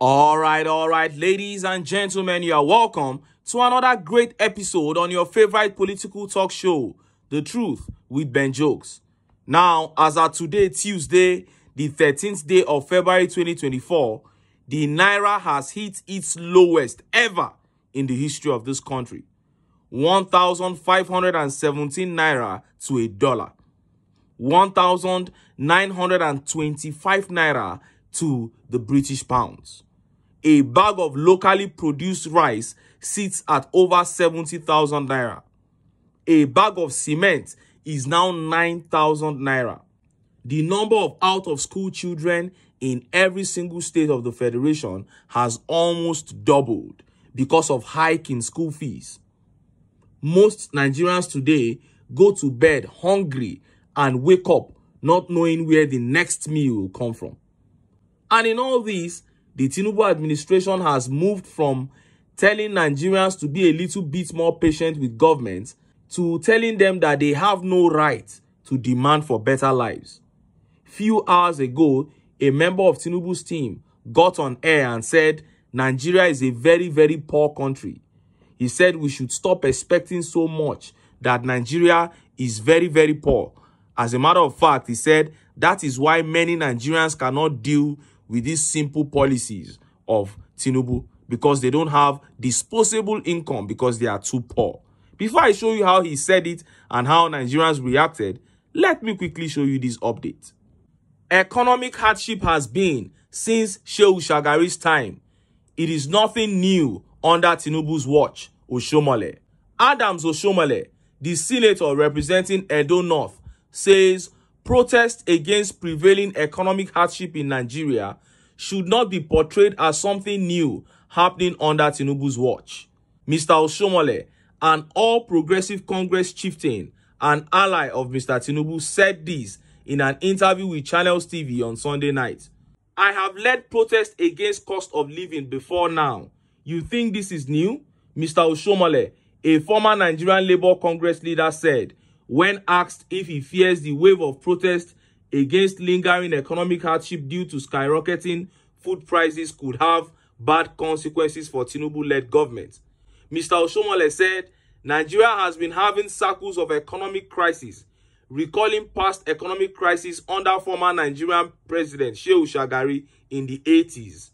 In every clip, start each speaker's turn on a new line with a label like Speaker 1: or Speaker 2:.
Speaker 1: All right, ladies and gentlemen, you are welcome to another great episode on your favorite political talk show, The Truth with Ben Jokes. Now, as of today, Tuesday, the 13th day of February 2024, the Naira has hit its lowest ever in the history of this country. 1,517 Naira to a dollar. 1,925 Naira to the British pounds. A bag of locally produced rice sits at over 70,000 Naira. A bag of cement is now 9,000 Naira. The number of out-of-school children in every single state of the Federation has almost doubled because of hike in school fees. Most Nigerians today go to bed hungry and wake up not knowing where the next meal will come from. And in all this, the TINUBU administration has moved from telling Nigerians to be a little bit more patient with government to telling them that they have no right to demand for better lives. Few hours ago, a member of TINUBU's team got on air and said Nigeria is a very, very poor country. He said we should stop expecting so much, that Nigeria is very, very poor. As a matter of fact, he said that is why many Nigerians cannot deal with these simple policies of TINUBU, because they don't have disposable income because they are too poor. Before I show you how he said it and how Nigerians reacted, let me quickly show you this update. Economic hardship has been since Shehu Shagari's time. It is nothing new under TINUBU's watch, Oshomole. Adams Oshomole, the senator representing Edo North, says protests against prevailing economic hardship in Nigeria should not be portrayed as something new happening under TINUBU's watch. Mr. Oshomole, an all-progressive Congress chieftain and ally of Mr. TINUBU, said this in an interview with Channels TV on Sunday night. I have led protests against cost of living before now. You think this is new? Mr. Oshomole, a former Nigerian Labour Congress leader, said when asked if he fears the wave of protest against lingering economic hardship due to skyrocketing food prices could have bad consequences for TINUBU-led government. Mr. Oshomole said Nigeria has been having cycles of economic crisis, recalling past economic crisis under former Nigerian President Shehu Shagari in the 80s.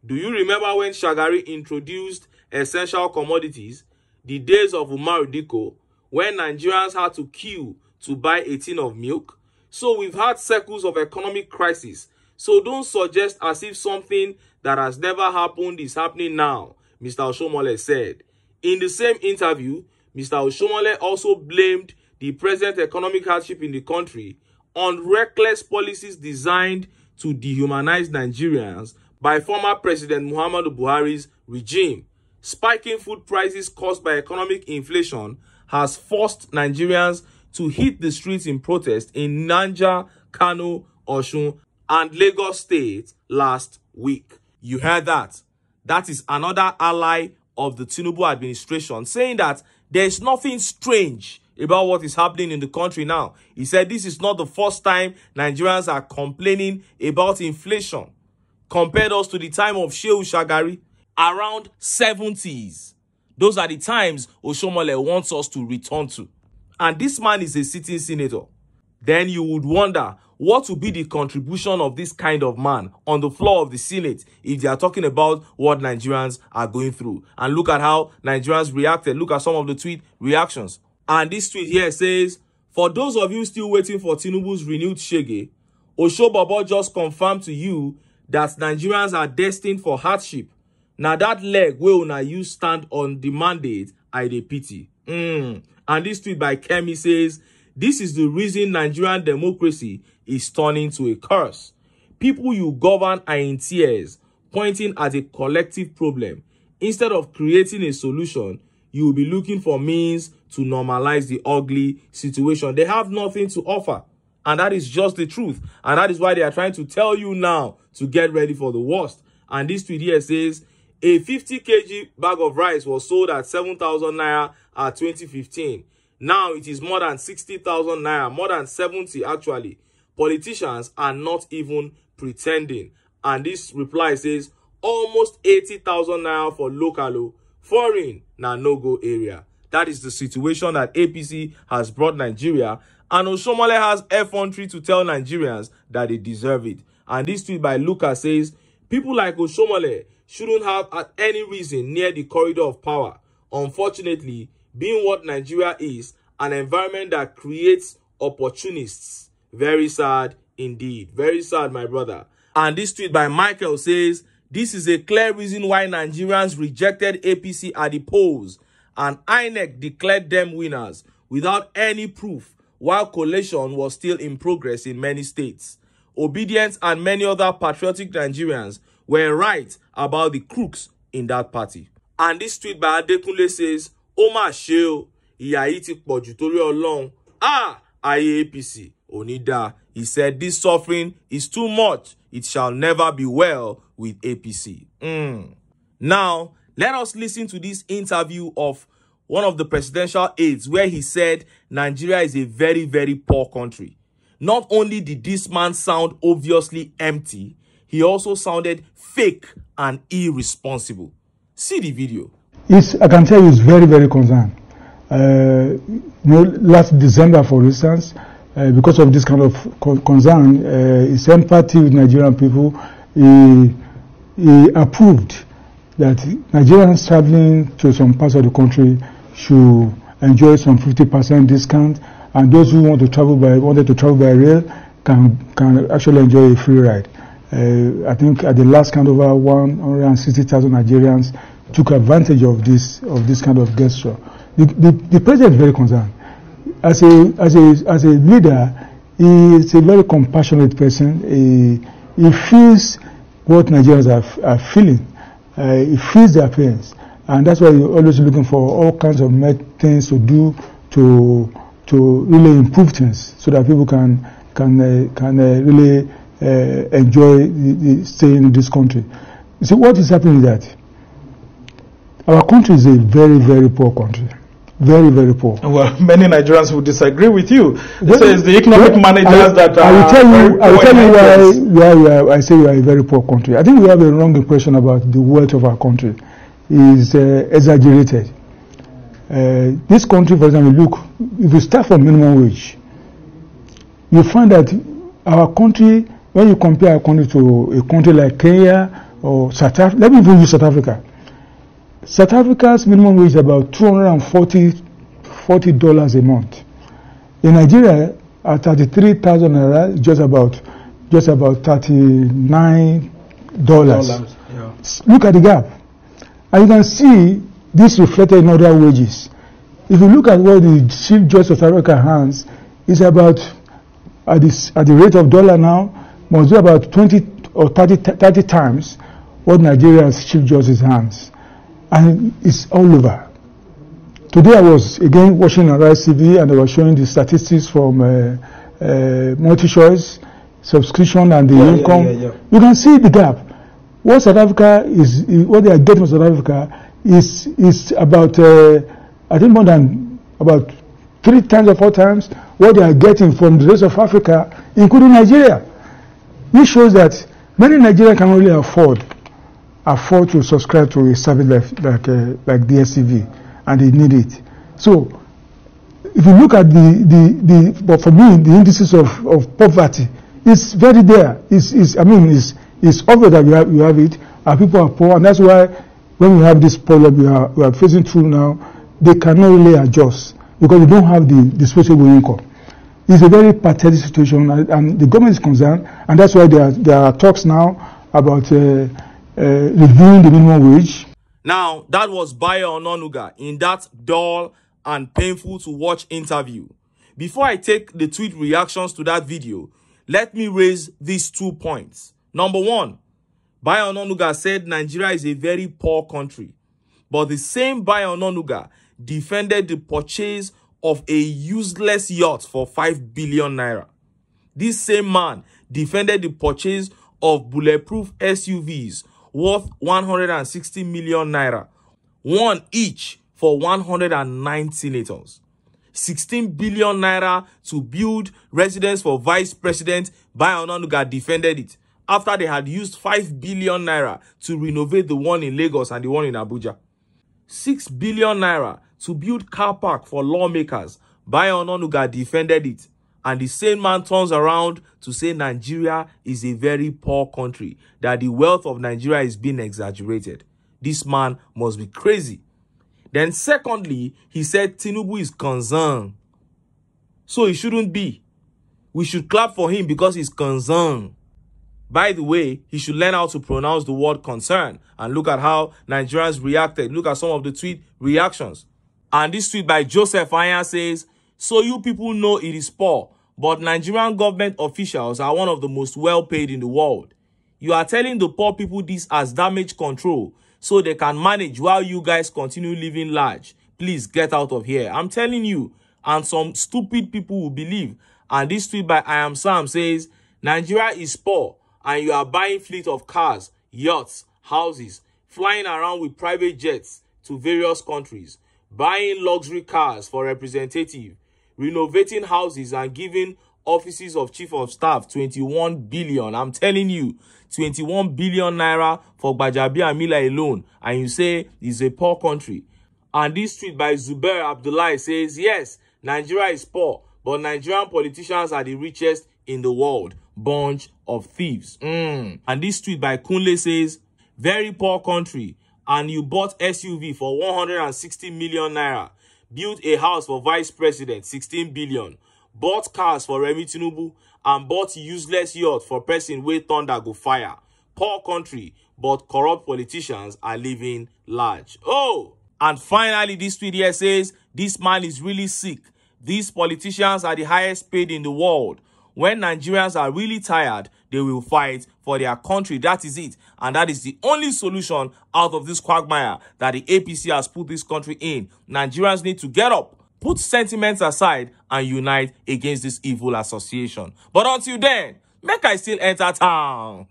Speaker 1: Do you remember when Shagari introduced essential commodities, the days of Umar Diko, when Nigerians had to queue to buy a tin of milk? So we've had cycles of economic crisis. So don't suggest as if something that has never happened is happening now, Mr. Oshomole said. In the same interview, Mr. Oshomole also blamed the present economic hardship in the country on reckless policies designed to dehumanize Nigerians by former President Muhammadu Buhari's regime. Spiking food prices caused by economic inflation has forced Nigerians to hit the streets in protest in Niger, Kano, Osun, and Lagos State last week. You heard that? That is another ally of the TINUBU administration saying that there is nothing strange about what is happening in the country now. He said this is not the first time Nigerians are complaining about inflation. Compared us to the time of Shehu Shagari, around 70s. Those are the times Oshomole wants us to return to. And this man is a sitting senator. Then you would wonder, what would be the contribution of this kind of man on the floor of the Senate if they are talking about what Nigerians are going through? And look at how Nigerians reacted. Look at some of the tweet reactions. And this tweet here says, for those of you still waiting for TINUBU's renewed shege, Oshobobo just confirmed to you that Nigerians are destined for hardship. Now that leg will now you stand on the mandate, Aide pity. And this tweet by Kemi says, this is the reason Nigerian democracy is turning to a curse. People you govern are in tears, pointing at a collective problem. Instead of creating a solution, you will be looking for means to normalize the ugly situation. They have nothing to offer. And that is just the truth. And that is why they are trying to tell you now to get ready for the worst. And this tweet here says, a 50 kg bag of rice was sold at 7,000 Naira at 2015. Now it is more than 60,000 Naira, more than 70 actually. Politicians are not even pretending. And this reply says, almost 80,000 naira for local, foreign na no-go area. That is the situation that APC has brought Nigeria, and Oshiomhole has effrontery to tell Nigerians that they deserve it. And this tweet by Lucas says, people like Oshiomhole shouldn't have at any reason near the corridor of power. Unfortunately, being what Nigeria is, an environment that creates opportunists. Very sad indeed. Very sad, my brother. And this tweet by Michael says, this is a clear reason why Nigerians rejected APC at the polls, and INEC declared them winners without any proof, while collation was still in progress in many states. Obedience and many other patriotic Nigerians were right about the crooks in that party. And this tweet by Adekunle says, Oma Sheo, ìyà yìí ti pọ̀jù torí Ọlọ́run. Ayé APC, Onida. He said, this suffering is too much. It shall never be well with APC. Now, let us listen to this interview of one of the presidential aides where he said Nigeria is a very, very poor country. Not only did this man sound obviously empty, he also sounded fake and irresponsible. See the video.
Speaker 2: I can tell you, he's very, very concerned. Last December, for instance, because of this kind of concern, his empathy with Nigerian people, he approved that Nigerians traveling to some parts of the country should enjoy some 50% discount, and those who wanted to travel by rail can actually enjoy a free ride. I think at the last count, over 160,000 Nigerians took advantage of this kind of gesture. The president is very concerned. As a leader, he is a very compassionate person. He feels what Nigerians are feeling. He feels their pains, and that's why he's always looking for all kinds of things to do to really improve things, so that people can really enjoy staying in this country. You see, what is happening is that our country is a very, very poor country. Very, very poor.
Speaker 3: Well, many Nigerians will disagree with you. They say it's the economic managers that are.
Speaker 2: I will tell you why I say we are a very poor country. I think we have a wrong impression about the wealth of our country. It's exaggerated. This country, for example, look, if you start from minimum wage, you find that our country, when you compare our country to a country like Kenya or South Africa, let me even use South Africa. South Africa's minimum wage is about $240 a month. In Nigeria, at 33,000 naira, just about $39. Yeah. Look at the gap, and you can see this reflected in other wages. If you look at what the Chief Justice of South Africa has, it's about at the rate of dollar now must be about 20 or 30 times what Nigeria's Chief Justice has. And it's all over. Today I was again watching Arise TV, and they were showing the statistics from multi-choice subscription and the income. You can see the gap. What South Africa is, what they are getting from South Africa is about I think more than about 3 times or 4 times what they are getting from the rest of Africa, including Nigeria. This shows that many Nigerians can only afford to subscribe to a service like DSTV, and they need it. So, if you look at but for me, the indices of poverty, it's very there. It's obvious that you have it, and people are poor, and that's why when we have this problem we are facing through now, they cannot really adjust because they don't have the disposable income. It's a very pathetic situation, and the government is concerned, and that's why there are talks now about reviewing the minimum wage.
Speaker 1: Now, that was Bayo Ononuga in that dull and painful to watch interview. Before I take the tweet reactions to that video, let me raise these 2 points. Number 1, Bayo Ononuga said Nigeria is a very poor country. But the same Bayo Ononuga defended the purchase of a useless yacht for 5 billion naira. This same man defended the purchase of bulletproof SUVs worth 160 million naira, one each for 109 senators. 16 billion naira to build residence for Vice President Bayo Ononuga defended it. after they had used 5 billion naira to renovate the one in Lagos and the one in Abuja. 6 billion naira to build car park for lawmakers. Bayo Ononuga defended it. And the same man turns around to say Nigeria is a very poor country, that the wealth of Nigeria is being exaggerated. This man must be crazy. Then secondly, he said TINUBU is concerned. So he shouldn't be. We should clap for him because he's concerned. By the way, he should learn how to pronounce the word concern. And look at how Nigerians reacted. Look at some of the tweet reactions. And this tweet by Joseph Aya says, so you people know it is poor, but Nigerian government officials are one of the most well-paid in the world. You are telling the poor people this as damage control so they can manage while you guys continue living large. Please get out of here. I'm telling you. And some stupid people will believe. And this tweet by I Am Sam says, Nigeria is poor and you are buying fleet of cars, yachts, houses, flying around with private jets to various countries, buying luxury cars for representative, renovating houses and giving offices of chief of staff 21 billion. I'm telling you, 21 billion naira for Gbajabi and Mila alone. And you say it's a poor country. And this tweet by Zubair Abdullah says, yes, Nigeria is poor, but Nigerian politicians are the richest in the world. Bunch of thieves. And this tweet by Kunle says, very poor country, and you bought SUV for 160 million naira. Built a house for vice president, 16 billion. Bought cars for Remi Tinubu and bought useless yacht for person wey thunder go fire. Poor country, but corrupt politicians are living large. Oh! And finally, this tweet here says, this man is really sick. These politicians are the highest paid in the world. When Nigerians are really tired, they will fight for their country. That is it. And that is the only solution out of this quagmire that the APC has put this country in. Nigerians need to get up, put sentiments aside, and unite against this evil association. But until then, make I still enter town.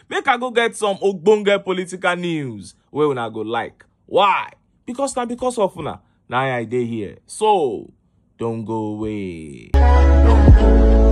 Speaker 1: Make I go get some ogbonge political news where we not go like. Why? Because of una. Now I dey here. So don't go away. Don't go away.